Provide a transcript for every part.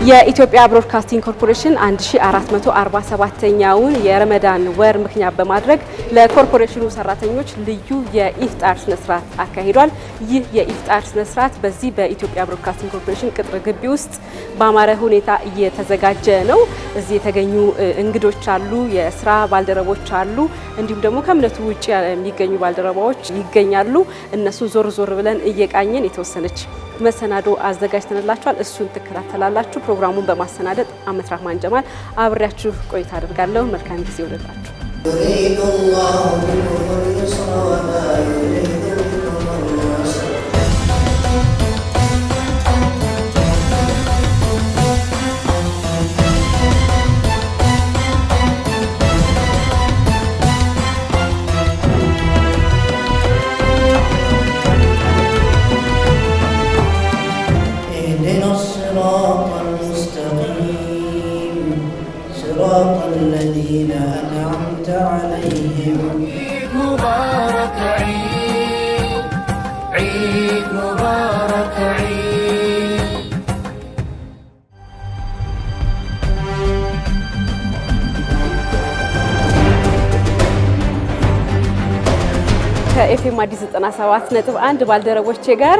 የኢትዮጵያ ብሮድካስቲንግ ኮርፖሬሽን 1447ኛውን የረመዳን ወር ምክንያት በማድረግ ለኮርፖሬሽኑ ሰራተኞች ልዩ የኢፍጣር ስነ ስርዓት አካሂዷል። ይህ የኢፍጣር ስነ ስርዓት በዚህ በኢትዮጵያ ብሮድካስቲንግ ኮርፖሬሽን ቅጥር ግቢ ውስጥ በአማረ ሁኔታ እየተዘጋጀ ነው። እዚህ የተገኙ እንግዶች አሉ፣ የስራ ባልደረቦች አሉ፣ እንዲሁም ደግሞ ከእምነቱ ውጪ የሚገኙ ባልደረባዎች ይገኛሉ። እነሱ ዞር ዞር ብለን እየቃኘን የተወሰነች መሰናዶ አዘጋጅተንላችኋል። እሱን ትከታተላላችሁ። ፕሮግራሙን በማሰናደጥ አመት ራህማን ጀማል አብሬያችሁ ቆይታ አደርጋለሁ። መልካም ጊዜ ይሁንላችሁ። الذين أنعمت عليهم مبارك عيد عيد مبارك عيد ከኤፍኤም አዲስ 97.1 ባልደረቦቼ ጋር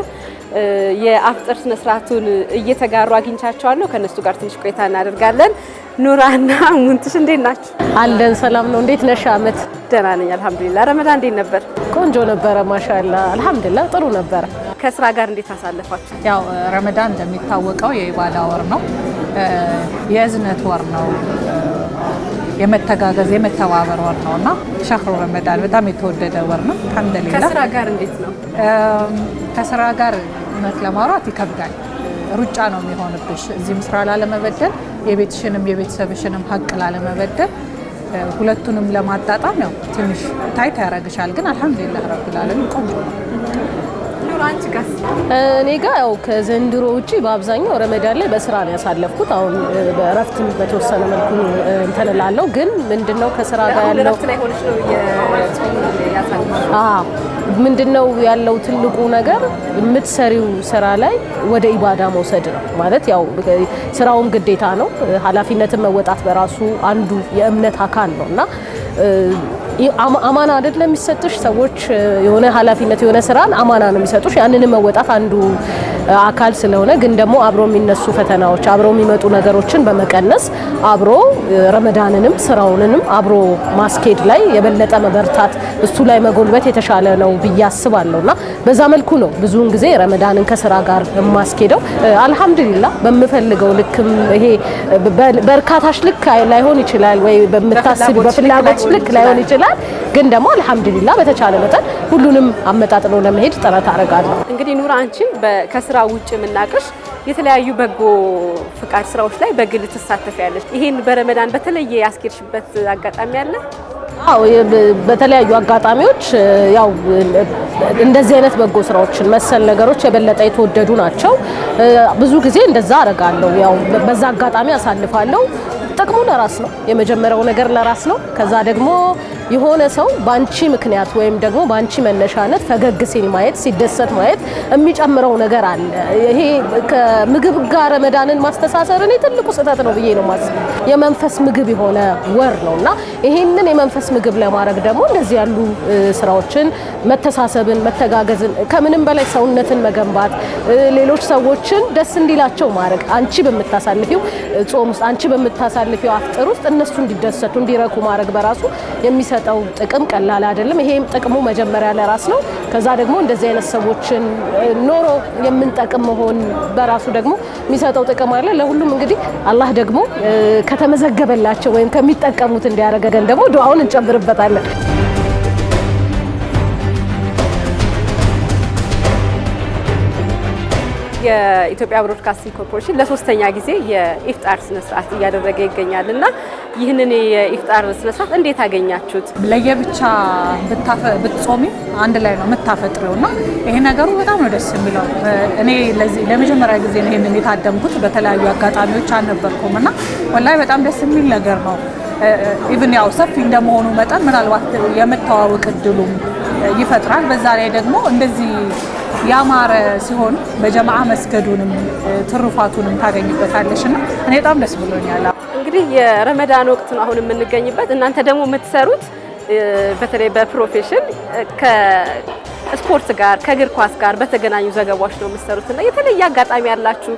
የአፍጥር ስነ ስርዓቱን እየተጋሩ አግኝቻቸዋለሁ። ከነሱ ጋር ትንሽ ቆይታ እናደርጋለን። ኑራና ሙንትሽ እንዴት ናችሁ? አለን ሰላም ነው። እንዴት ነሽ? አመት ደህና ነኝ አልহামዱሊላህ። ረመዳን እንዴት ነበር? ቆንጆ ነበረ ማሻአላህ አልহামዱሊላህ ጥሩ ነበረ። ከስራ ጋር እንዴት አሳለፋችሁ? ያው ረመዳን እንደሚታወቀው የኢባዳ ወር ነው፣ የእዝነት ወር ነው፣ የመተጋገዝ የመተባበር ወር ነውና ሸህሩ ረመዳን በጣም የተወደደ ወር ነው። አልহামዱሊላህ። ከስራ ጋር እንዴት ነው? ከስራ ጋር እውነት ለማውራት ይከብዳል። ሩጫ ነው የሚሆንብሽ። እዚህም ስራ ላለመበደል የቤትሽንም የቤተሰብሽንም ሀቅ ላለመበደል ሁለቱንም ለማጣጣም ያው ትንሽ ታይት ያረጋግሻል። ግን አልহামዱሊላህ ረብል ዓለሚን ቆንጆ ነው። ኑራንቺ ጋር እኔ ጋር ያው ከዘንድሮ ውጪ በአብዛኛው ረመዳን ላይ በስራ ነው ያሳለፍኩት። አሁን በእረፍት በተወሰነ መልኩ እንተላላለው። ግን ምንድነው ከስራ ጋር ያለው እረፍት ላይ ሆነሽ ነው የጾም ያሳለፈው? ምንድነው ያለው ትልቁ ነገር የምትሰሪው ስራ ላይ ወደ ኢባዳ መውሰድ ነው ማለት ያው ስራውም ግዴታ ነው። ኃላፊነትን መወጣት በራሱ አንዱ የእምነት አካል ነውና አማና አይደለም የሚሰጥሽ። ሰዎች የሆነ ኃላፊነት የሆነ ስራን አማና ነው የሚሰጡሽ። ያንንም መወጣት አንዱ አካል ስለሆነ ግን ደግሞ አብሮ የሚነሱ ፈተናዎች አብሮ የሚመጡ ነገሮችን በመቀነስ አብሮ ረመዳንንም ስራውንንም አብሮ ማስኬድ ላይ የበለጠ መበርታት እሱ ላይ መጎልበት የተሻለ ነው ብዬ አስባለሁና በዛ መልኩ ነው ብዙውን ጊዜ ረመዳንን ከስራ ጋር ማስኬደው። አልহামዱሊላህ በመፈልገው ልክም ይሄ በርካታሽ ልክ ላይሆን ይችላል ወይ በመታሰብ በፍላጎት ልክ ላይሆን ይችላል። ግን ደግሞ አልহামዱሊላህ በተቻለ መጠን ሁሉንም አመጣጥኖ ለመሄድ ጥረት አደርጋለሁ። እንግዲህ ኑራ አንቺ ከስራ ውጭ የምናቅሽ የተለያዩ በጎ ፍቃድ ስራዎች ላይ በግል ትሳተፊያለሽ። ይሄን በረመዳን በተለየ ያስኬድሽበት አጋጣሚ አለ? አዎ በተለያዩ አጋጣሚዎች ያው እንደዚህ አይነት በጎ ስራዎችን መሰል ነገሮች የበለጠ የተወደዱ ናቸው። ብዙ ጊዜ እንደዛ አደርጋለሁ። ያው በዛ አጋጣሚ አሳልፋለሁ። ጥቅሙ ለራስ ነው። የመጀመሪያው ነገር ለራስ ነው። ከዛ ደግሞ የሆነ ሰው ባንቺ ምክንያት ወይም ደግሞ ባንቺ መነሻነት ፈገግ ሲል ማየት ሲደሰት ማየት የሚጨምረው ነገር አለ። ይሄ ከምግብ ጋር ረመዳንን ማስተሳሰር እኔ ትልቁ ስህተት ነው ብዬ ነው ማስበው። የመንፈስ ምግብ የሆነ ወር ነውና ይሄንን የመንፈስ ምግብ ለማድረግ ደግሞ እንደዚህ ያሉ ስራዎችን መተሳሰብን መተጋገዝን ከምንም በላይ ሰውነትን መገንባት ሌሎች ሰዎችን ደስ እንዲላቸው ማድረግ አንቺ በመታሳልፊው ጾም ውስጥ አንቺ በመታሳልፊው አፍጥር ውስጥ እነሱ እንዲደሰቱ እንዲረኩ ማድረግ በራሱ የሚሰጠው ጥቅም ቀላል አይደለም። ይሄም ጥቅሙ መጀመሪያ ለራስ ነው። ከዛ ደግሞ እንደዚህ አይነት ሰዎችን ኖሮ የምንጠቅም መሆን በራሱ ደግሞ የሚሰጠው ጥቅም አለ። ለሁሉም እንግዲህ አላህ ደግሞ ከተመዘገበላቸው ወይም ከሚጠቀሙት እንዲያደርገን ደግሞ ዱዓውን እንጨምርበታለን። የኢትዮጵያ ብሮድካስቲንግ ኮርፖሬሽን ለሶስተኛ ጊዜ የኢፍጣር ስነ ስርዓት እያደረገ ይገኛልና ይህንን የኢፍጣር ስነ ስርዓት እንዴት አገኛችሁት? ለየብቻ ብትጾሚ አንድ ላይ ነው የምታፈጥረውና ይሄ ነገሩ በጣም ነው ደስ የሚለው። እኔ ለመጀመሪያ ጊዜ ነው ይሄንን የታደምኩት። በተለያዩ አጋጣሚዎች አልነበርኩምና ወላሂ በጣም ደስ የሚል ነገር ነው። ኢቭን ያው ሰፊ እንደመሆኑ መጠን ምናልባት የመተዋወቅ እድሉም ይፈጥራል። በዛ ላይ ደግሞ እንደዚህ ያማረ ሲሆን በጀማዓ መስገዱንም ትሩፋቱንም ታገኝበታለሽና እኔ በጣም ደስ ብሎኛል። እንግዲህ የረመዳን ወቅት ነው አሁን የምንገኝበት። እናንተ ደግሞ የምትሰሩት በተለይ በፕሮፌሽን ከስፖርት ጋር ከእግር ኳስ ጋር በተገናኙ ዘገባዎች ነው የምትሰሩትና የተለየ አጋጣሚ ያላችሁ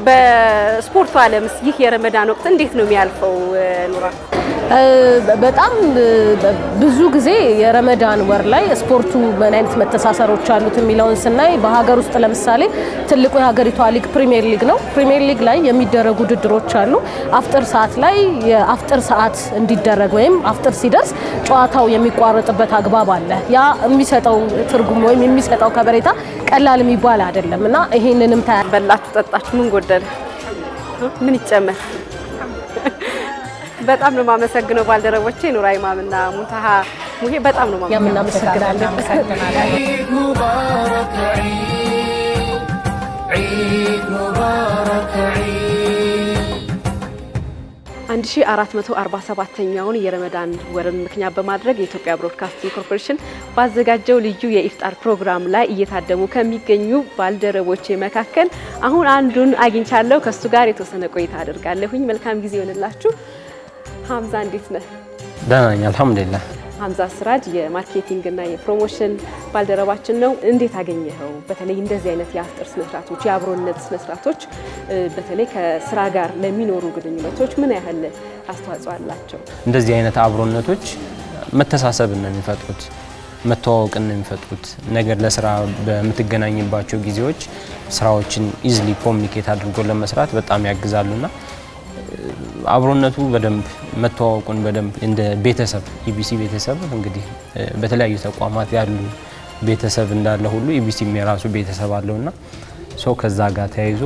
በስፖርቱ ዓለምስ ይህ የረመዳን ወቅት እንዴት ነው የሚያልፈው ኑራ? በጣም ብዙ ጊዜ የረመዳን ወር ላይ ስፖርቱ ምን አይነት መተሳሰሮች አሉት የሚለውን ስናይ በሀገር ውስጥ ለምሳሌ ትልቁ የሀገሪቷ ሊግ ፕሪሚየር ሊግ ነው። ፕሪሚየር ሊግ ላይ የሚደረጉ ውድድሮች አሉ። አፍጥር ሰዓት ላይ የአፍጥር ሰዓት እንዲደረግ ወይም አፍጥር ሲደርስ ጨዋታው የሚቋረጥበት አግባብ አለ። ያ የሚሰጠው ትርጉም ወይም የሚሰጠው ከበሬታ ቀላል የሚባል አይደለም እና ይሄንንም በላችሁ ጠጣችሁ ምን ጎደለ ምን ይጨመር? በጣም ነው የማመሰግነው ባልደረቦቼ ኑራ ኢማምና ሙንታሃ ሙሄ በጣም ነው የምናመሰግናለን። ዒድ ሙባረክ ዒድ ሙባረክ ዒድ 1447ኛውን የረመዳን ወርን ምክንያት በማድረግ የኢትዮጵያ ብሮድካስቲንግ ኮርፖሬሽን ባዘጋጀው ልዩ የኢፍጣር ፕሮግራም ላይ እየታደሙ ከሚገኙ ባልደረቦቼ መካከል አሁን አንዱን አግኝቻለሁ። ከሱ ጋር የተወሰነ ቆይታ አደርጋለሁኝ። መልካም ጊዜ ይሆንላችሁ። ሀምዛ እንዴት ነህ? ደህና ነኝ አልሐምዱሊላህ። ሀምዛ ስራጅ የማርኬቲንግ እና የፕሮሞሽን ባልደረባችን ነው። እንዴት አገኘኸው? በተለይ እንደዚህ አይነት የአፍጥር ስነስርዓቶች የአብሮነት ስነስርዓቶች በተለይ ከስራ ጋር ለሚኖሩ ግንኙነቶች ምን ያህል አስተዋጽኦ አላቸው? እንደዚህ አይነት አብሮነቶች መተሳሰብን ነው የሚፈጥሩት፣ መተዋወቅን ነው የሚፈጥሩት። ነገር ለስራ በምትገናኝባቸው ጊዜዎች ስራዎችን ኢዝሊ ኮሚኒኬት አድርጎ ለመስራት በጣም ያግዛሉና አብሮነቱ በደንብ መተዋወቁን በደንብ እንደ ቤተሰብ ኢቢሲ ቤተሰብ እንግዲህ በተለያዩ ተቋማት ያሉ ቤተሰብ እንዳለ ሁሉ ኢቢሲም የራሱ ቤተሰብ አለውና ሰው ከዛ ጋር ተያይዞ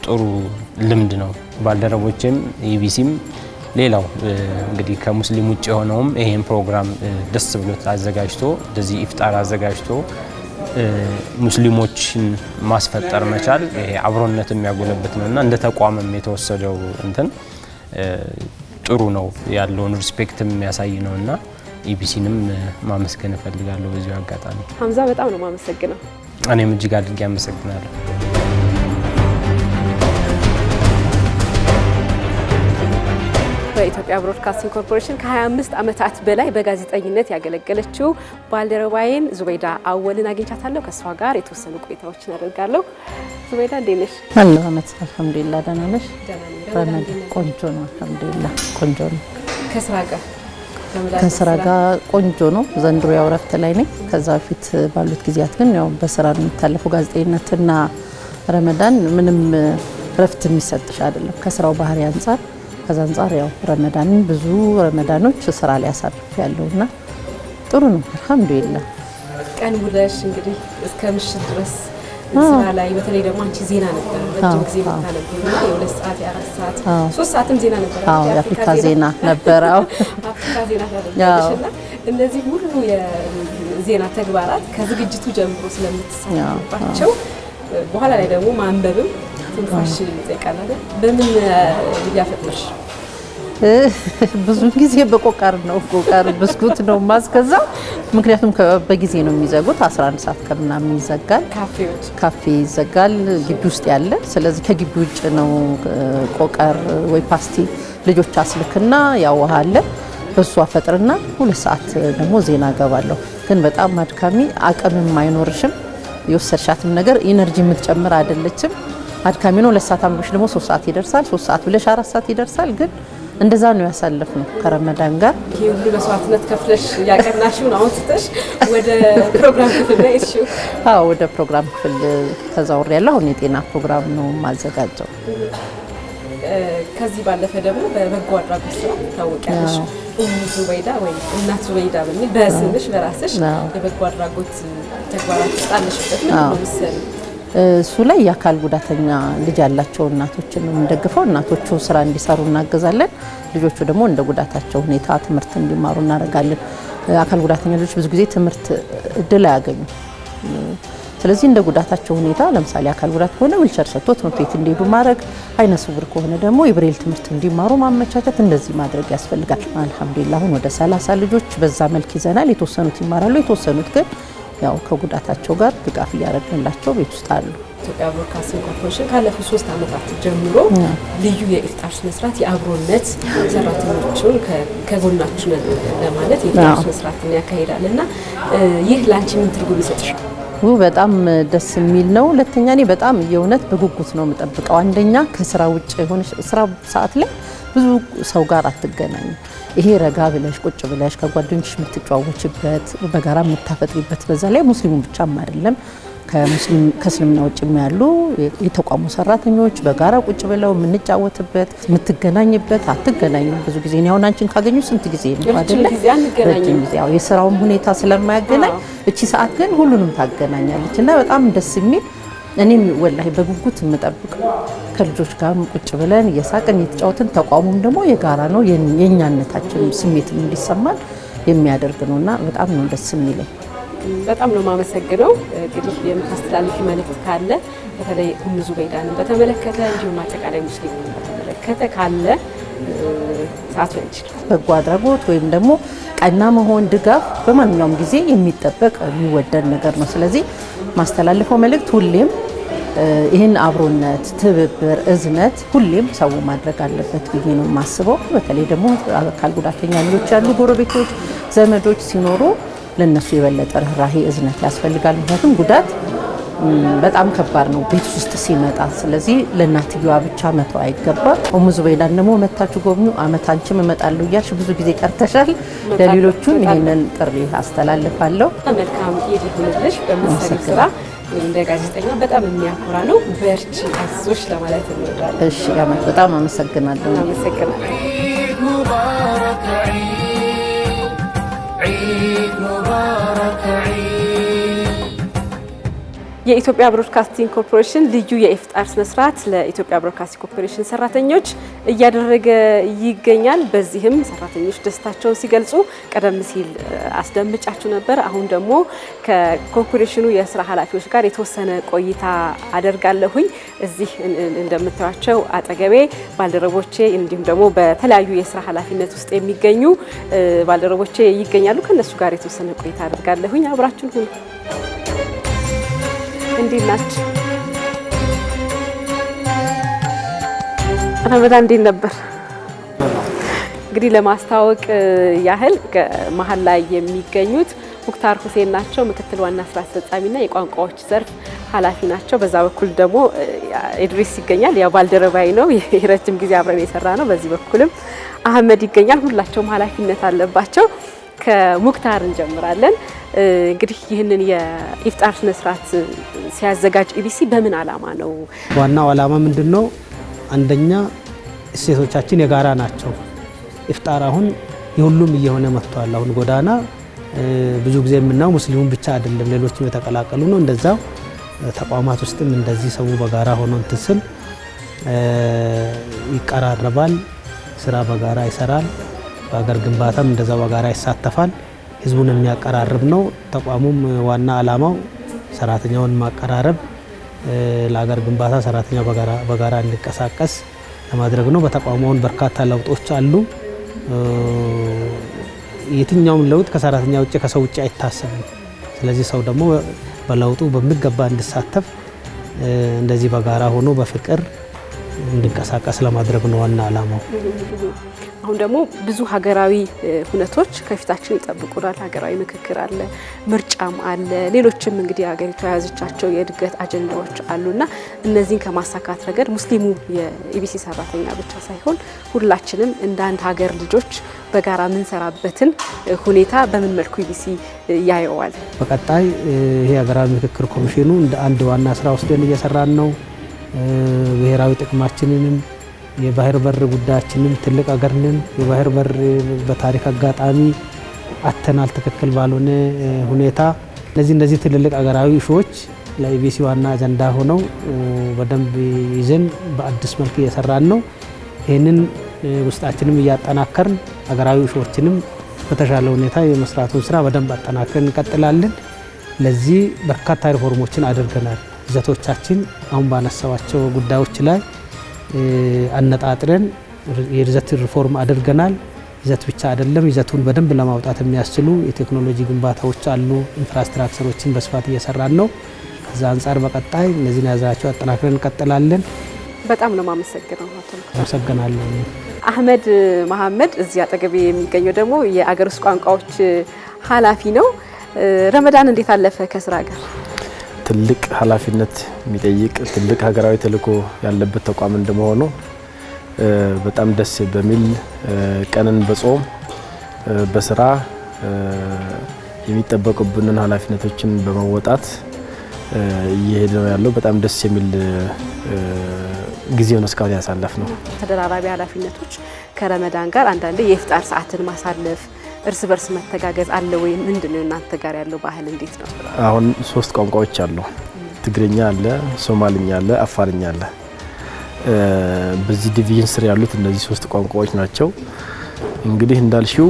ጥሩ ልምድ ነው። ባልደረቦችም ኢቢሲም ሌላው እንግዲህ ከሙስሊም ውጭ የሆነውም ይሄን ፕሮግራም ደስ ብሎት አዘጋጅቶ እንደዚህ ኢፍጣር አዘጋጅቶ ሙስሊሞችን ማስፈጠር መቻል ይሄ አብሮነት የሚያጎለብት ነውና እንደ ተቋምም የተወሰደው እንትን ጥሩ ነው ያለውን ሪስፔክት የሚያሳይ ነውና ኢቢሲንም ማመስገን እፈልጋለሁ በዚሁ አጋጣሚ። ሀምዛ በጣም ነው ማመሰግነው። እኔም እጅግ አድርጌ አመሰግናለሁ። በኢትዮጵያ ብሮድካስቲንግ ኮርፖሬሽን ከ25 ዓመታት በላይ በጋዜጠኝነት ያገለገለችው ባልደረባዬን ዙበይዳ አወልን አግኝቻታለሁ። ከሷ ጋር የተወሰኑ ቆይታዎችን አደርጋለሁ። ዙበይዳ እንዴት ነሽ? አለሁ አመት አልሐምዱሊላህ። ደህና ነሽ? ቆንጆ ነው አልሐምዱሊላህ ቆንጆ ነው። ከስራ ጋር ቆንጆ ነው። ዘንድሮ ያው ረፍት ላይ ነኝ። ከዛ በፊት ባሉት ጊዜያት ግን ያው በስራ ነው የሚታለፈው። ጋዜጠኝነትና ረመዳን ምንም ረፍት የሚሰጥሽ አይደለም ከስራው ባህሪ አንጻር። ከዛ አንጻር ያው ረመዳንን ብዙ ረመዳኖች ስራ ላይ አሳልፍ ያለውና ጥሩ ነው አልሐምዱሊላህ። ቀን ውለሽ እንግዲህ እስከ ምሽት ድረስ ስራ ላይ በተለይ ደግሞ አንቺ ዜና ነበር ረጅም ጊዜ የምታነቢውና የ2 ሰዓት የ4 ሰዓት 3 ሰዓትም ዜና ነበር። የአፍሪካ ዜና ነበር። አፍሪካ ዜና ታደርጊያለሽና እነዚህ ሁሉ የዜና ተግባራት ከዝግጅቱ ጀምሮ ስለምትሳተፊባቸው በኋላ ላይ ደግሞ ማንበብም ትንፋሽ ይጠይቃል አይደል? በምን እያፈጥነሽ? ብዙ ጊዜ በቆቃር ነው። ቆቃር ብስኩት ነው ማስከዛው። ምክንያቱም በጊዜ ነው የሚዘጉት 11 ሰዓት ከምናምን ይዘጋል። ካፌ ይዘጋል ግቢ ውስጥ ያለ። ስለዚህ ከግቢ ውጭ ነው ቆቃር ወይ ፓስቲ ልጆች አስልክና ያው ውሃ አለ በሱ አፈጥርና 2 ሰዓት ደግሞ ዜና ገባለሁ። ግን በጣም አድካሚ አቅምም አይኖርሽም። የወሰድሻትም ነገር ኢነርጂ የምትጨምር አይደለችም። አድካሚ ነው። 2 ሰዓት አምሮሽ ደግሞ 3 ሰዓት ይደርሳል። 3 ሰዓት ብለሽ 4 ሰዓት ይደርሳል። ግን እንደዛ ነው ያሳለፍነው ከረመዳን ጋር። ይሄ ሁሉ መስዋዕትነት ከፍለሽ ያቀናሽውን አሁን ስትሽ ወደ ፕሮግራም ክፍል ላይ እሺ? አዎ ወደ ፕሮግራም ክፍል ተዛውሬ ያለሁ። አሁን የጤና ፕሮግራም ነው ማዘጋጀው። ከዚህ ባለፈ ደግሞ በበጎ አድራጎት ስራ ታወቂያለሽ። ዙበይዳ ወይ እናት ዙበይዳ በሚል በስምሽ በራስሽ የበጎ አድራጎት ተግባራት ውስጥ አለሽበት። ምን ነው መሰለኝ እሱ ላይ የአካል ጉዳተኛ ልጅ ያላቸው እናቶችን ነው የምንደግፈው። እናቶቹ ስራ እንዲሰሩ እናገዛለን። ልጆቹ ደግሞ እንደ ጉዳታቸው ሁኔታ ትምህርት እንዲማሩ እናደርጋለን። አካል ጉዳተኛ ልጆች ብዙ ጊዜ ትምህርት እድል አያገኙም። ስለዚህ እንደ ጉዳታቸው ሁኔታ ለምሳሌ አካል ጉዳት ከሆነ ዊልቸር ሰጥቶ ትምህርት ቤት እንዲሄዱ ማድረግ፣ አይነ ስውር ከሆነ ደግሞ የብሬል ትምህርት እንዲማሩ ማመቻቸት፣ እንደዚህ ማድረግ ያስፈልጋል። አልሐምዱሊላህ አሁን ወደ 30 ልጆች በዛ መልክ ይዘናል። የተወሰኑት ይማራሉ፣ የተወሰኑት ግን ያው ከጉዳታቸው ጋር ድጋፍ እያደረግንላቸው ቤት ውስጥ አሉ። ኢትዮጵያ ብሮድካስቲንግ ኮርፖሬሽን ካለፉት 3 ዓመታት ጀምሮ ልዩ የኢፍጣር ስነ ስርዓት የአብሮነት ሰራተኞችን ከጎናችን ለማለት የኢፍጣር ስነ ስርዓትን ያካሂዳልና ይህ ላንቺ ምን ትርጉም ይሰጥሻል? በጣም ደስ የሚል ነው። ሁለተኛ እኔ በጣም የእውነት በጉጉት ነው የምጠብቀው። አንደኛ ከስራ ውጭ የሆነ ስራ ሰዓት ላይ ብዙ ሰው ጋር አትገናኙ። ይሄ ረጋ ብለሽ ቁጭ ብለሽ ከጓደኞች የምትጫወችበት በጋራ የምታፈጥሪበት በዛ ላይ ሙስሊሙን ብቻም አይደለም ከእስልምና ውጭ ያሉ የተቋሙ ሰራተኞች በጋራ ቁጭ ብለው የምንጫወትበት የምትገናኝበት አትገናኙ። ብዙ ጊዜ ነው አሁን አንቺን ካገኙ ስንት ጊዜ ነው አይደል? ረጅም ጊዜ ያው የስራውን ሁኔታ ስለማያገናኝ እቺ ሰዓት ግን ሁሉንም ታገናኛለች እና በጣም ደስ የሚል እኔም ወላሂ በጉጉት የምጠብቀው ከልጆች ጋር ቁጭ ብለን እየሳቅን እየተጫወትን ተቋሙም ደግሞ የጋራ ነው የኛነታችን ስሜት እንዲሰማን የሚያደርግ ነውና በጣም ነው ደስ የሚለኝ። በጣም ነው ማመሰግነው። እንግዲህ የምታስተላልፊ መልእክት ካለ በተለይ ኡም ዙበይዳን በተመለከተ እንዲሁም አጠቃላይ ሙስሊሙን በተመለከተ ካለ ሰዓት ላይ ይችላል። በጎ አድራጎት ወይም ደግሞ ቀና መሆን ድጋፍ በማንኛውም ጊዜ የሚጠበቅ የሚወደድ ነገር ነው። ስለዚህ ማስተላልፈው መልእክት ሁሌም ይህን አብሮነት፣ ትብብር፣ እዝነት ሁሌም ሰው ማድረግ አለበት ብዬ ነው የማስበው። በተለይ ደግሞ አካል ጉዳተኛ ልጆች ያሉ ጎረቤቶች፣ ዘመዶች ሲኖሩ ለነሱ የበለጠ ርህራሄ እዝነት ያስፈልጋል። ምክንያቱም ጉዳት በጣም ከባድ ነው ቤት ውስጥ ሲመጣ። ስለዚህ ለእናትየዋ ብቻ መተው አይገባም። ኡም ዙበይዳን ደግሞ መታችሁ ጎብኙ። አመት አንቺም እመጣለሁ እያልሽ ብዙ ጊዜ ቀርተሻል። ለሌሎቹም ይሄንን ጥሪ አስተላልፋለሁ። መልካም ኢድ ይሁንልሽ። በመሰሪ ስራ እንደ ጋዜጠኛ በጣም የሚያኮራ ነው። በርቺ፣ አይዞሽ ለማለት እንወዳለን። እሺ፣ አመት በጣም አመሰግናለሁ። አመሰግናለሁ። የኢትዮጵያ ብሮድካስቲንግ ኮርፖሬሽን ልዩ የኢፍጣር ስነ ስርዓት ለኢትዮጵያ ብሮድካስቲንግ ኮርፖሬሽን ሰራተኞች እያደረገ ይገኛል። በዚህም ሰራተኞች ደስታቸውን ሲገልጹ ቀደም ሲል አስደምጫችሁ ነበር። አሁን ደግሞ ከኮርፖሬሽኑ የስራ ኃላፊዎች ጋር የተወሰነ ቆይታ አደርጋለሁኝ። እዚህ እንደምታዩቸው አጠገቤ ባልደረቦቼ እንዲሁም ደግሞ በተለያዩ የስራ ኃላፊነት ውስጥ የሚገኙ ባልደረቦቼ ይገኛሉ። ከነሱ ጋር የተወሰነ ቆይታ አደርጋለሁኝ። አብራችሁን ሁኑ። እንዴት ናችሁ? ረመዳን እንዴት ነበር? እንግዲህ ለማስተዋወቅ ያህል መሀል ላይ የሚገኙት ሙክታር ሁሴን ናቸው። ምክትል ዋና ስራ አስፈጻሚና የቋንቋዎች ዘርፍ ኃላፊ ናቸው። በዛ በኩል ደግሞ ኢድሪስ ይገኛል። ያው ባልደረባይ ነው፣ የረጅም ጊዜ አብረን የሰራ ነው። በዚህ በኩልም አህመድ ይገኛል። ሁላቸውም ኃላፊነት አለባቸው። ከሙክታር እንጀምራለን። እንግዲህ ይህንን የኢፍጣር ስነ ስርዓት ሲያዘጋጅ ኢቢሲ በምን ዓላማ ነው? ዋናው ዓላማ ምንድነው? አንደኛ እሴቶቻችን የጋራ ናቸው። ኢፍጣር አሁን የሁሉም እየሆነ መጥቷል። አሁን ጎዳና ብዙ ጊዜ የምናየው ሙስሊሙን ብቻ አይደለም፣ ሌሎችም የተቀላቀሉ ነው። እንደዛው ተቋማት ውስጥም እንደዚህ ሰው በጋራ ሆኖ እንትን ስል ይቀራረባል፣ ስራ በጋራ ይሰራል። በሀገር ግንባታም እንደዛው በጋራ ይሳተፋል። ህዝቡን የሚያቀራርብ ነው። ተቋሙም ዋና ዓላማው ሰራተኛውን ማቀራረብ፣ ለሀገር ግንባታ ሰራተኛው በጋራ እንዲንቀሳቀስ ለማድረግ ነው። በተቋሙን በርካታ ለውጦች አሉ። የትኛውም ለውጥ ከሰራተኛ ውጭ ከሰው ውጭ አይታሰብም። ስለዚህ ሰው ደግሞ በለውጡ በሚገባ እንዲሳተፍ እንደዚህ በጋራ ሆኖ በፍቅር እንዲንቀሳቀስ ለማድረግ ነው ዋና ዓላማው። አሁን ደግሞ ብዙ ሀገራዊ ሁነቶች ከፊታችን ይጠብቁናል። ሀገራዊ ምክክር አለ፣ ምርጫም አለ፣ ሌሎችም እንግዲህ ሀገሪቱ የያዘቻቸው የእድገት አጀንዳዎች አሉና እነዚህን ከማሳካት ረገድ ሙስሊሙ የኢቢሲ ሰራተኛ ብቻ ሳይሆን ሁላችንም እንደ አንድ ሀገር ልጆች በጋራ የምንሰራበትን ሁኔታ በምን መልኩ ኢቢሲ ያየዋል? በቀጣይ ይሄ ሀገራዊ ምክክር ኮሚሽኑ እንደ አንድ ዋና ስራ ወስደን እየሰራን ነው። ብሔራዊ ጥቅማችንንም የባህር በር ጉዳያችንም ትልቅ ሀገር ነን። የባህር በር በታሪክ አጋጣሚ አተናል ትክክል ባልሆነ ሁኔታ። እነዚህ ትልልቅ ሀገራዊ ኢሹዎች ለኢቢሲ ዋና አጀንዳ ሆነው በደንብ ይዘን በአዲስ መልክ እየሰራን ነው። ይህንን ውስጣችንም እያጠናከርን ሀገራዊ ኢሹዎችንም በተሻለ ሁኔታ የመስራቱን ስራ በደንብ አጠናክረን እንቀጥላለን። ለዚህ በርካታ ሪፎርሞችን አድርገናል። ይዘቶቻችን አሁን ባነሳዋቸው ጉዳዮች ላይ አነጣጥረን የይዘት ሪፎርም አድርገናል። ይዘት ብቻ አይደለም፣ ይዘቱን በደንብ ለማውጣት የሚያስችሉ የቴክኖሎጂ ግንባታዎች አሉ። ኢንፍራስትራክቸሮችን በስፋት እየሰራን ነው። ከዛ አንጻር በቀጣይ እነዚህን ያዛቸው አጠናክረን እንቀጥላለን። በጣም ነው ማመሰግነው። አመሰግናለሁ። አህመድ መሐመድ እዚህ አጠገቤ የሚገኘው ደግሞ የአገር ውስጥ ቋንቋዎች ኃላፊ ነው። ረመዳን እንዴት አለፈ ከስራ ጋር? ትልቅ ኃላፊነት የሚጠይቅ ትልቅ ሀገራዊ ተልዕኮ ያለበት ተቋም እንደመሆኑ በጣም ደስ በሚል ቀንን በጾም በስራ የሚጠበቁብንን ኃላፊነቶችን በመወጣት እየሄደ ነው ያለው። በጣም ደስ የሚል ጊዜውን እስካሁን ያሳለፍ ነው። ተደራራቢ ኃላፊነቶች ከረመዳን ጋር አንዳንዴ የኢፍጣር ሰዓትን ማሳለፍ፣ እርስ በርስ መተጋገዝ አለ ወይ? ምንድነው እናንተ ጋር ያለው ባህል እንዴት ነው? አሁን 3 ቋንቋዎች አሉ። ትግርኛ አለ፣ ሶማሊኛ አለ፣ አፋርኛ አለ። በዚህ ዲቪዥን ስር ያሉት እነዚህ 3 ቋንቋዎች ናቸው። እንግዲህ እንዳልሽው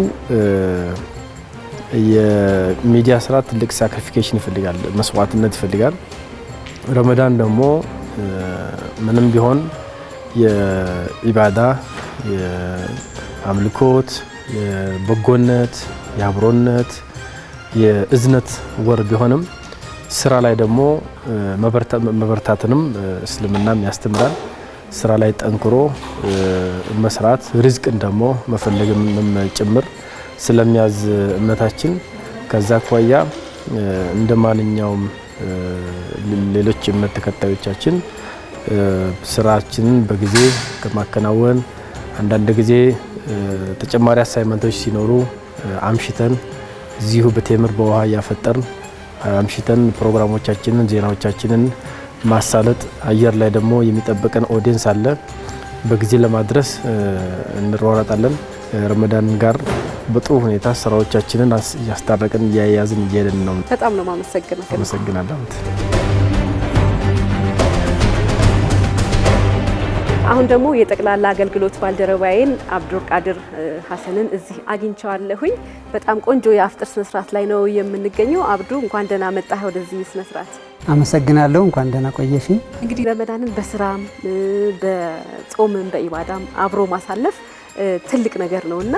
የሚዲያ ስራ ትልቅ ሳክሪፊኬሽን ይፈልጋል፣ መስዋዕትነት ይፈልጋል። ረመዳን ደግሞ ምንም ቢሆን የኢባዳ የአምልኮት የበጎነት የአብሮነት የእዝነት ወር ቢሆንም ስራ ላይ ደግሞ መበርታትንም እስልምናም ያስተምራል። ስራ ላይ ጠንክሮ መስራት ርዝቅን ደግሞ መፈለግም ጭምር ስለሚያዝ እምነታችን ከዛ አኳያ እንደ ማንኛውም ሌሎች እምነት ተከታዮቻችን ስራችንን በጊዜ ከማከናወን አንዳንድ ጊዜ ተጨማሪ አሳይመንቶች ሲኖሩ አምሽተን እዚሁ በቴምር በውሃ ያፈጠርን አምሽተን ፕሮግራሞቻችንን ዜናዎቻችንን ማሳለጥ አየር ላይ ደግሞ የሚጠብቀን ኦዲየንስ አለ። በጊዜ ለማድረስ እንሯሯጣለን። ረመዳን ጋር በጥሩ ሁኔታ ስራዎቻችንን ያስታረቀን እያያዝን እየሄድን ነው። በጣም ነው ማመሰግነው። አመሰግናለሁ። አሁን ደግሞ የጠቅላላ አገልግሎት ባልደረባዬን አብዱል ቃድር ሐሰንን እዚህ አግኝቻለሁኝ። በጣም ቆንጆ የአፍጥር ስነ ስርዓት ላይ ነው የምንገኘው። አብዱ እንኳን ደህና መጣህ ወደዚህ ስነ ስርዓት። አመሰግናለሁ። እንኳን ደህና ቆየሽኝ። እንግዲህ ረመዳንን በስራም በጾምም በኢባዳም አብሮ ማሳለፍ ትልቅ ነገር ነውና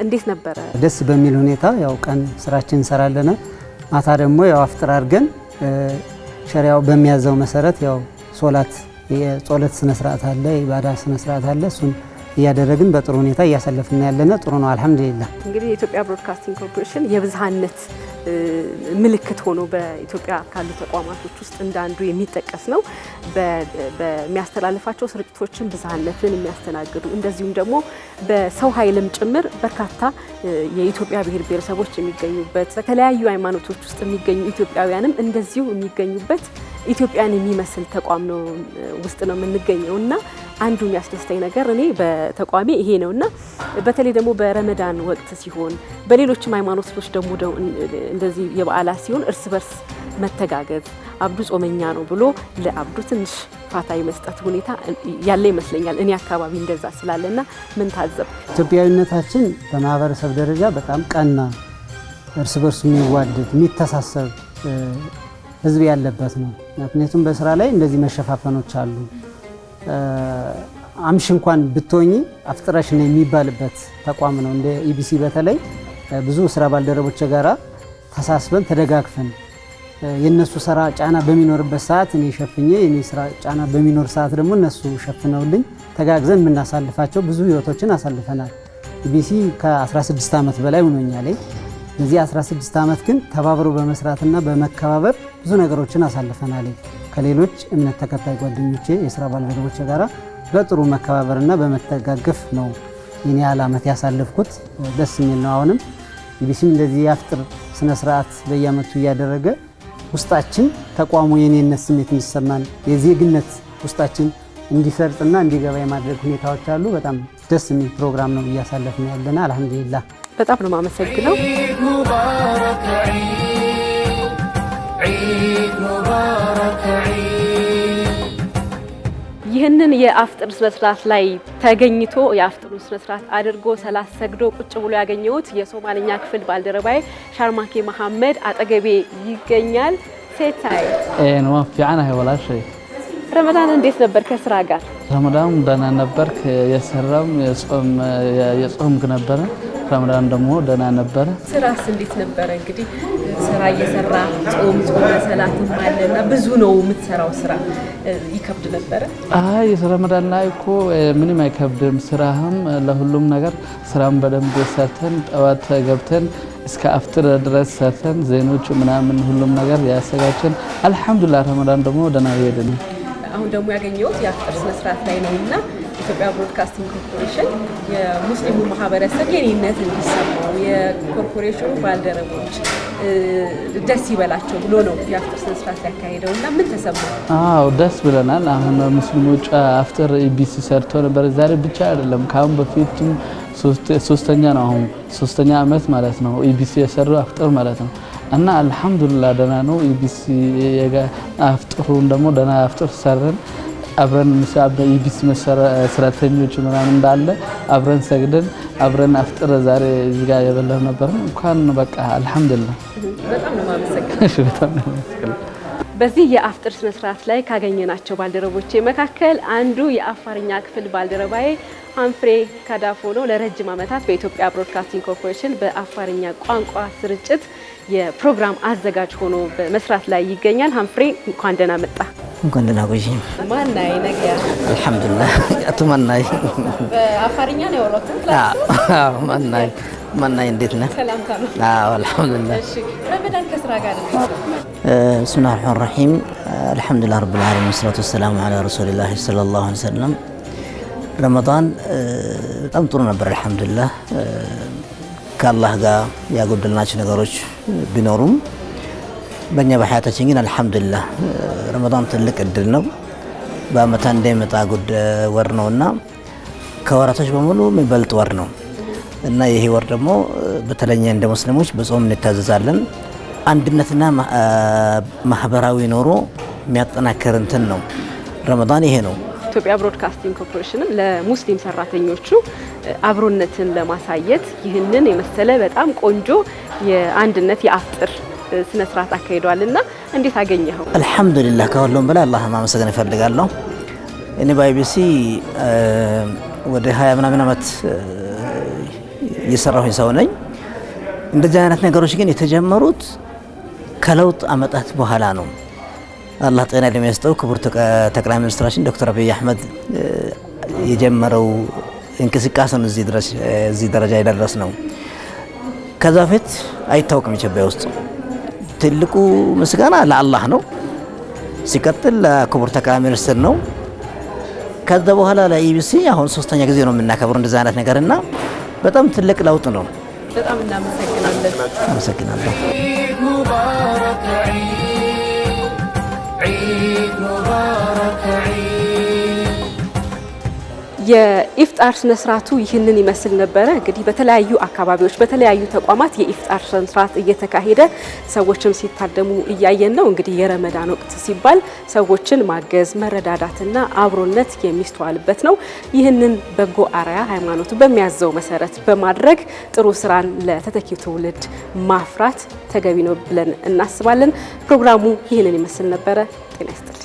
እንዴት ነበረ? ደስ በሚል ሁኔታ ያው ቀን ስራችን እንሰራለን፣ ማታ ደግሞ ያው አፍጥር አድርገን ሸሪዓው በሚያዘው መሰረት ያው ሶላት የጾለት ስነ ስርዓት አለ፣ የኢባዳ ስነ ስርዓት አለ። እሱን እያደረግን በጥሩ ሁኔታ እያሳለፍን ያለና ጥሩ ነው አልহামዱሊላህ። እንግዲህ የኢትዮጵያ ብሮድካስቲንግ ኮርፖሬሽን የብዝሃነት ምልክት ሆኖ በኢትዮጵያ ካሉ ተቋማቶች ውስጥ እንዳንዱ የሚጠቀስ ነው። በሚያስተላልፋቸው ስርጭቶችን ብዝሃነትን የሚያስተናግዱ እንደዚሁም ደግሞ በሰው ኃይልም ጭምር በርካታ የኢትዮጵያ ብሔር ብሔረሰቦች የሚገኙበት በተለያዩ ሃይማኖቶች ውስጥ የሚገኙ ኢትዮጵያውያንም እንደዚሁ የሚገኙበት ኢትዮጵያን የሚመስል ተቋም ነው ውስጥ ነው የምንገኘው እና አንዱ የሚያስደስተኝ ነገር እኔ በተቋሜ ይሄ ነውና በተለይ ደግሞ በረመዳን ወቅት ሲሆን በሌሎችም ሃይማኖቶች ደግሞ እንደዚህ የበዓላት ሲሆን እርስ በርስ መተጋገዝ አብዱ ጾመኛ ነው ብሎ ለአብዱ ትንሽ ፋታ የመስጠት ሁኔታ ያለ ይመስለኛል። እኔ አካባቢ እንደዛ ስላለና ምን ታዘብ ኢትዮጵያዊነታችን በማህበረሰብ ደረጃ በጣም ቀና እርስ በርሱ የሚዋደድ የሚተሳሰብ ህዝብ ያለበት ነው። ምክንያቱም በስራ ላይ እንደዚህ መሸፋፈኖች አሉ። አምሽ እንኳን ብትሆኚ አፍጥረሽ ነው የሚባልበት ተቋም ነው። እንደ ኢቢሲ በተለይ ብዙ ስራ ባልደረቦች ጋራ ተሳስበን ተደጋግፈን የነሱ ስራ ጫና በሚኖርበት ሰዓት እኔ ሸፍኜ የኔ ስራ ጫና በሚኖር ሰዓት ደግሞ እነሱ ሸፍነውልኝ ተጋግዘን የምናሳልፋቸው ብዙ ህይወቶችን አሳልፈናል። ኢቢሲ ከ16 ዓመት በላይ ሆኖኛል። በዚህ 16 ዓመት ግን ተባብሮ በመስራትና በመከባበር ብዙ ነገሮችን አሳልፈናል። ከሌሎች እምነት ተከታይ ጓደኞቼ የስራ ባልደረቦቼ ጋራ በጥሩ መከባበርና በመተጋገፍ ነው የኔ ያህል ዓመት ያሳለፍኩት። ደስ የሚል ነው። አሁንም ኢቢሲም እንደዚህ የአፍጥር ስነ ስርዓት በየዓመቱ እያደረገ ውስጣችን ተቋሙ የኔነት ስሜት እንዲሰማን የዜግነት ውስጣችን እንዲሰርጥና እንዲገባ የማድረግ ሁኔታዎች አሉ። በጣም ደስ የሚል ፕሮግራም ነው እያሳለፍን ያለና አልহামዱሊላህ። በጣም ነው የማመሰግነው። ዒድ ሙባረክ ዒድ ሙባረክ ዒድ። ይህንን የአፍጥር ስነ ስርዓት ላይ ተገኝቶ የአፍጥሩ ስነ ስርዓት አድርጎ ሰላት ሰግዶ ቁጭ ብሎ ያገኘሁት የሶማሊኛ ክፍል ባልደረባዬ ሻርማኬ መሐመድ አጠገቤ ይገኛል። ሴታይ waan fiicanahay walaashay ረመዳን እንዴት ነበር ከስራ ጋር? ረመዳን ደህና ነበር። የሰራም የጾምክ ነበረ። ረመዳን ደግሞ ደህና ነበረ። ስራስ እንዴት ነበረ? እንግዲህ ስራ እየሰራ ጾም ሰላትም አለና ብዙ ነው የምትሰራው ስራ ይከብድ ነበረ? አይ ረመዳን ላይ እኮ ምንም አይከብድም። ስራህም ለሁሉም ነገር ስራም በደንብ ሰርተን ጠዋት ገብተን እስከ አፍጥር ድረስ ሰርተን ዜኖቹ ምናምን ሁሉም ነገር ያሰጋችን አልহামዱሊላህ። ረመዳን ደግሞ ደህና ይሄድን። አሁን ደግሞ ያገኘሁት የአፍጥር ስነ ስርዓት ላይ ነውና ኢትዮጵያ ብሮድካስቲንግ ኮርፖሬሽን የሙስሊሙ ማህበረሰብ የኔነት እንዲሰማው የኮርፖሬሽኑ ባልደረቦች ደስ ይበላቸው ብሎ ነው የአፍጥር ስነ ስርዓት ያካሄደውና ምን ተሰማ? አዎ ደስ ብለናል። አሁን ሙስሊሞች አፍጥር ኢቢሲ ሰርቶ ነበር። ዛሬ ብቻ አይደለም ካሁን በፊትም ሶስተኛ ነው። አሁን ሶስተኛ አመት ማለት ነው ኢቢሲ የሰሩ አፍጥር ማለት ነው። እና አልহামዱሊላህ ደህና ነው። ኢቢሲ አፍጥሩን ደግሞ ደህና አፍጥር ሰረን አብረን ኢቢሲ ሰራተኞች ምናምን እንዳለ አብረን ሰግደን አብረን አፍጥር ዛሬ እዚህ ጋር የበላው ነበር። እንኳን በቃ አልহামዱሊላህ በጣም ነው ማመሰግነው። በጣም ነው ማመሰግነው። በዚህ የአፍጥር ስነ ስርዓት ላይ ካገኘናቸው ባልደረቦቼ መካከል አንዱ የአፋርኛ ክፍል ባልደረባዬ ሀንፍሬ ካዳፎ ነው። ለረጅም ዓመታት በኢትዮጵያ ብሮድካስቲንግ ኮርፖሬሽን በአፋርኛ ቋንቋ ስርጭት የፕሮግራም አዘጋጅ ሆኖ በመስራት ላይ ይገኛል። ሀንፍሬ እንኳን ደህና መጣ። እንኳን ደህና ቆይ። ማናይ ነገር አልহামዱሊላህ አቱ ማናይ በአፋርኛ ነው ያወራሁት። አዎ ማናይ እንዴት ነህ? ሰላምታ ነው። አዎ አልহামዱሊላህ። እሺ ረመዳን ከስራ ጋር ነው? ብስሚላሂ ረህማኒ ረሂም አልহামዱሊላህ ረብል ዓለሚን ወሰላቱ ወሰላሙ ዐላ ረሱሊላህ ሰለላሁ ዐለይሂ ወሰለም። ረመዳን በጣም ጥሩ ነበር አልহামዱሊላህ። ከአላህ ጋር ያጎደልናቸው ነገሮች ቢኖሩም በእኛ በሐያታችን ግን አልহামዱሊላህ ረመዳን ትልቅ እድል ነው። በአመት አንዴ የመጣ ወር ነውና ከወራቶች በሙሉ የሚበልጥ ወር ነው እና ይሄ ወር ደግሞ በተለየ እንደ ሙስሊሞች በጾም እንታዘዛለን። አንድነትና ማህበራዊ ኑሮ የሚያጠናክር እንትን ነው ረመዳን ይሄ ነው። ኢትዮጵያ ብሮድካስቲንግ ኮርፖሬሽንም ለሙስሊም ሰራተኞቹ አብሮነትን ለማሳየት ይህንን የመሰለ በጣም ቆንጆ የአንድነት የአፍጥር ስነ ስርዓት አካሂዷልና እንዴት አገኘኸው? አልহামዱሊላህ ከሁሉም በላይ አላህ ማመስገን እፈልጋለሁ። እኔ በኢቢሲ ወደ 20 ምናምን አመት የሰራሁኝ ሰው ነኝ። እንደዚህ አይነት ነገሮች ግን የተጀመሩት ከለውጥ አመጣት በኋላ ነው። አላህ ጤና ለሚያስጠው ክቡር ጠቅላይ ሚኒስትራችን ዶክተር አብይ አህመድ የጀመረው እንቅስቃሴ ነው እዚህ ደረጃ የደረስ ነው። ከዛ በፊት አይታወቅም ኢትዮጵያ ውስጥ። ትልቁ ምስጋና ለአላህ ነው። ሲቀጥል ለክቡር ጠቅላይ ሚኒስትር ነው። ከዛ በኋላ ለኢቢሲ አሁን ሶስተኛ ጊዜ ነው የምናከብረው እንደዛ አይነት ነገርና በጣም ትልቅ ለውጥ ነው። በጣም እናመሰግናለን። አመሰግናለሁ። ሙባረክ ዒድ ሙባረክ ዒድ። የኢፍጣር ስነ ስርዓቱ ይህንን ይመስል ነበረ። እንግዲህ በተለያዩ አካባቢዎች በተለያዩ ተቋማት የኢፍጣር ስነ ስርዓት እየተካሄደ ሰዎችም ሲታደሙ እያየን ነው። እንግዲህ የረመዳን ወቅት ሲባል ሰዎችን ማገዝ መረዳዳትና አብሮነት የሚስተዋልበት ነው። ይህንን በጎ አርአያ ሃይማኖቱ በሚያዘው መሰረት በማድረግ ጥሩ ስራን ለተተኪው ትውልድ ማፍራት ተገቢ ነው ብለን እናስባለን። ፕሮግራሙ ይህንን ይመስል ነበረ። ጤና ይስጥልኝ።